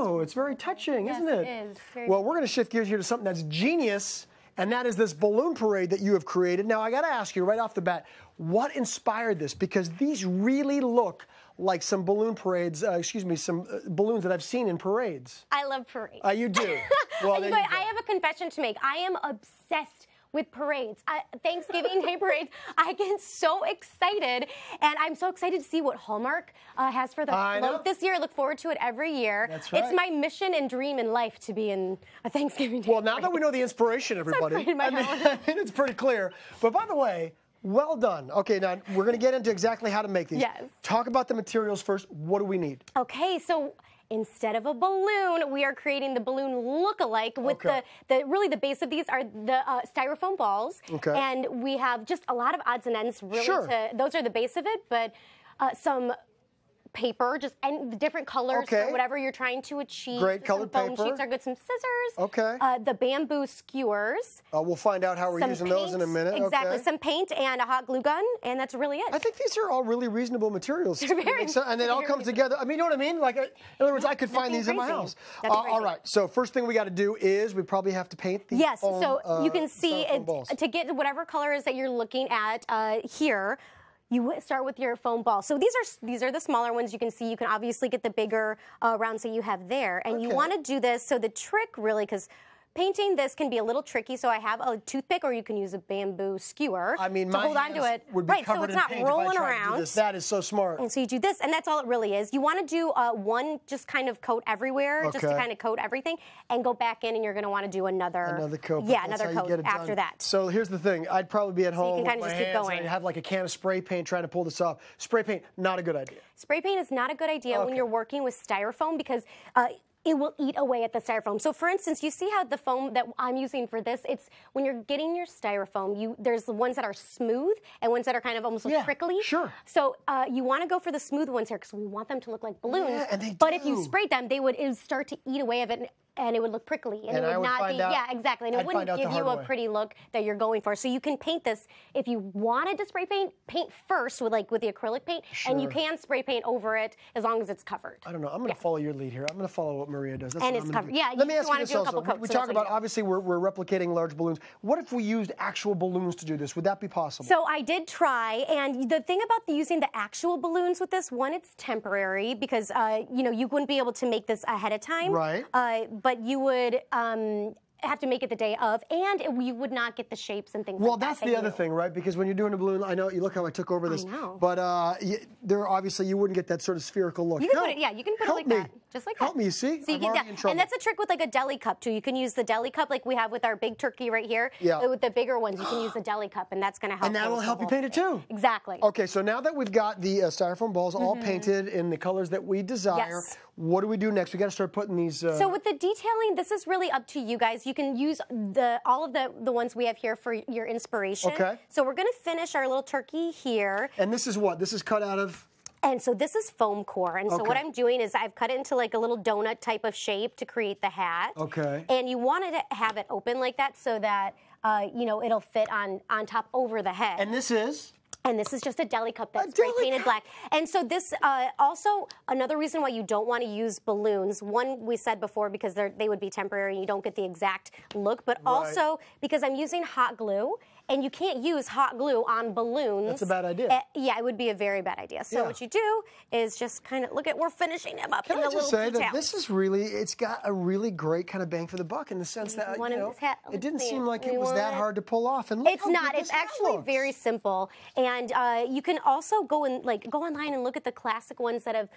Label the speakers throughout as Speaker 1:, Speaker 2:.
Speaker 1: know. It's very touching, isn't it?
Speaker 2: It is.
Speaker 1: Well, we're going to shift gears here to something that's genius, and that is this balloon parade that you have created. Now, I got to ask you right off the bat, what inspired this? Because these really look like some balloon parades, some balloons that I've seen in parades.
Speaker 2: I love parades.
Speaker 1: You do? Well,
Speaker 2: but I have a confession to make. I am obsessed with parades. Thanksgiving Day parades. I get so excited, and I'm so excited to see what Hallmark has for the float this year. I look forward to it every year.
Speaker 1: That's right.
Speaker 2: It's my mission and dream in life to be in a Thanksgiving Day
Speaker 1: Well, now that we know the inspiration, everybody, I mean, it's pretty clear. But by the way, well done. Okay, now we're going to get into exactly how to make these.
Speaker 2: Yes.
Speaker 1: Talk about the materials first. What do we need?
Speaker 2: Okay, so instead of a balloon, we are creating the balloon look-alike with really the base of these are the styrofoam balls.
Speaker 1: Okay.
Speaker 2: And we have just a lot of odds and ends really those are the base of it, but some paper, just and the different colors for whatever you're trying to achieve.
Speaker 1: Great colored
Speaker 2: foam
Speaker 1: paper.
Speaker 2: sheets are good. Some scissors.
Speaker 1: Okay.
Speaker 2: The bamboo skewers.
Speaker 1: We'll find out how we're using those in a minute.
Speaker 2: Exactly.
Speaker 1: Okay.
Speaker 2: Some paint and a hot glue gun, and that's really it.
Speaker 1: I think these are all really reasonable materials.
Speaker 2: They're very,
Speaker 1: and it all comes together. I mean, you know what I mean? Like, in other words, I could find these in my house. All right. So first thing we got to do is we probably have to paint these.
Speaker 2: Yes.
Speaker 1: Foam,
Speaker 2: so you can see
Speaker 1: balls.
Speaker 2: To get whatever colors that you're looking at here. You start with your foam ball. So these are the smaller ones. You can see you can obviously get the bigger rounds that you have there. And you want to do this. So the trick really, because painting this can be a little tricky, so I have a toothpick, or you can use a bamboo skewer to hold on to it.
Speaker 1: Right,
Speaker 2: so it's not rolling around.
Speaker 1: That is so smart.
Speaker 2: And so you do this, and that's all it really is. You want to do one just kind of coat everywhere, just to kind of coat everything, and go back in, and you're going to want to do another
Speaker 1: coat.
Speaker 2: Yeah, another coat after that.
Speaker 1: So here's the thing. I'd probably be at home
Speaker 2: you can
Speaker 1: with my
Speaker 2: just keep
Speaker 1: hands,
Speaker 2: going.
Speaker 1: and I'd have like a can of spray paint trying to pull this off. Spray paint, not a good idea.
Speaker 2: Spray paint is not a good idea when you're working with styrofoam because it will eat away at the styrofoam. So for instance, you see how the foam that I'm using for this, it's when you're getting your styrofoam, there's the ones that are smooth and ones that are kind of almost prickly.
Speaker 1: Sure.
Speaker 2: So you want to go for the smooth ones here because we want them to look like balloons.
Speaker 1: Yeah, and they
Speaker 2: but
Speaker 1: do.
Speaker 2: if you sprayed them, it would start to eat away of it. And it would look prickly, and it would not be, exactly, and it wouldn't give you a pretty look that you're going for. So you can paint this if you wanted to spray paint first with the acrylic paint, and you can spray paint over it as long as it's covered.
Speaker 1: I don't know. I'm going to follow your lead here. I'm going to follow what Maria does. That's
Speaker 2: and
Speaker 1: what
Speaker 2: it's
Speaker 1: I'm
Speaker 2: covered.
Speaker 1: do.
Speaker 2: Yeah,
Speaker 1: Let me ask you
Speaker 2: this also.
Speaker 1: We talk about obviously we're replicating large balloons. What if we used actual balloons to do this? Would that be possible?
Speaker 2: So I did try, and the thing about using the actual balloons with this, one, it's temporary because you wouldn't be able to make this ahead of time.
Speaker 1: Right.
Speaker 2: But you would have to make it the day of, and you would not get the shapes and things like that.
Speaker 1: Well, that's the other thing, right? Because when you're doing a balloon, I know, you look how I took over this.
Speaker 2: I know.
Speaker 1: But obviously you wouldn't get that sort of spherical look.
Speaker 2: You can put it, you can put it like that. Just like that.
Speaker 1: Help me, you see?
Speaker 2: So you can, and that's a trick with like a deli cup too. You can use the deli cup like we have with our big turkey right here.
Speaker 1: Yeah.
Speaker 2: With the bigger ones, you can use the deli cup, and that's going to help.
Speaker 1: And that will help you paint it too.
Speaker 2: Exactly.
Speaker 1: Okay, so now that we've got the styrofoam balls all painted in the colors that we desire, what do we do next? We got to start putting these.
Speaker 2: So with the detailing, this is really up to you guys. You can use all of the ones we have here for your inspiration.
Speaker 1: Okay.
Speaker 2: So we're going to finish our little turkey here.
Speaker 1: And this is what? This is cut out of?
Speaker 2: And so this is foam core. And so what I'm doing is I've cut it into like a little donut type of shape to create the hat.
Speaker 1: Okay.
Speaker 2: And you wanted to have it open like that so that, it'll fit on top over the head.
Speaker 1: And this is?
Speaker 2: And this is just a deli cup that's spray painted black. And so this, also, another reason why you don't want to use balloons, one, we said before, because they would be temporary and you don't get the exact look, but also because I'm using hot glue, and you can't use hot glue on balloons.
Speaker 1: That's a bad idea.
Speaker 2: Yeah, it would be a very bad idea. So what you do is just kind of, we're finishing them up in the little details. Can I just say that
Speaker 1: this is really, it's got a really great kind of bang for the buck in the sense that, it didn't seem like it was that hard to pull off. And
Speaker 2: it's not. It's actually very simple. And you can also go online and look at the classic ones that have,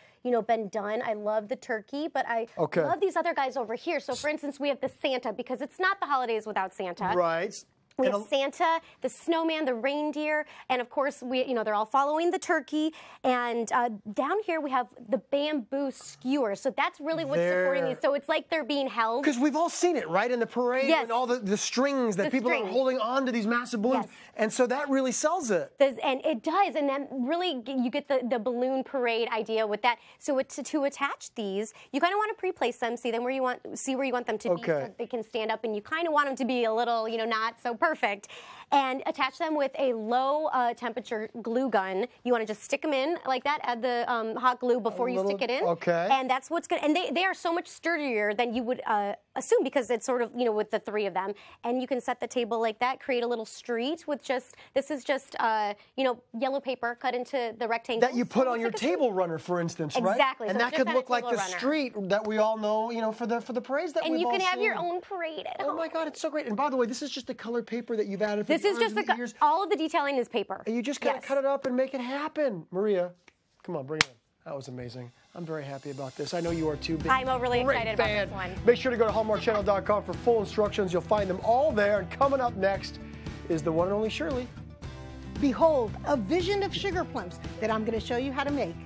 Speaker 2: been done. I love the turkey, but I love these other guys over here. So, for instance, we have the Santa, because it's not the holidays without Santa.
Speaker 1: Right.
Speaker 2: We have Santa, the snowman, the reindeer, and of course, they're all following the turkey. And down here we have the bamboo skewer. So that's really what's supporting these. So it's like they're being held.
Speaker 1: Because we've all seen it, right, in the parade, and all the strings that people are holding on to these massive balloons.
Speaker 2: Yes.
Speaker 1: And so that really sells it.
Speaker 2: And it does. And then really you get the balloon parade idea with that. So to attach these, you kind of want to pre-place them, see where you want them to be so they can stand up. And you kind of want them to be a little, not so perfect. perfect. And attach them with a low temperature glue gun. You want to just stick them in like that. Add the hot glue before you stick it in.
Speaker 1: Okay.
Speaker 2: And that's what's good. And they are so much sturdier than you would assume, because it's sort of, you know, with the 3 of them. And you can set the table like that, create a little street with just, this is just, you know, yellow paper cut into the rectangle.
Speaker 1: That you put on your table runner, for instance, right?
Speaker 2: Exactly.
Speaker 1: And
Speaker 2: so
Speaker 1: that could look like the street that we all know, you know, for the parades that we've all seen.
Speaker 2: And you can have your own parade at home.
Speaker 1: Oh my God, it's so great. And by the way, this is just the colored paper that you've added for
Speaker 2: This is just all of the detailing is paper.
Speaker 1: And you just got to cut it up and make it happen. Maria, come on, bring it in. That was amazing. I'm very happy about this. I know you are too.
Speaker 2: I'm overly excited about this one.
Speaker 1: Make sure to go to HallmarkChannel.com for full instructions. You'll find them all there. And coming up next is the one and only Shirley.
Speaker 3: Behold, a vision of sugar plums that I'm going to show you how to make.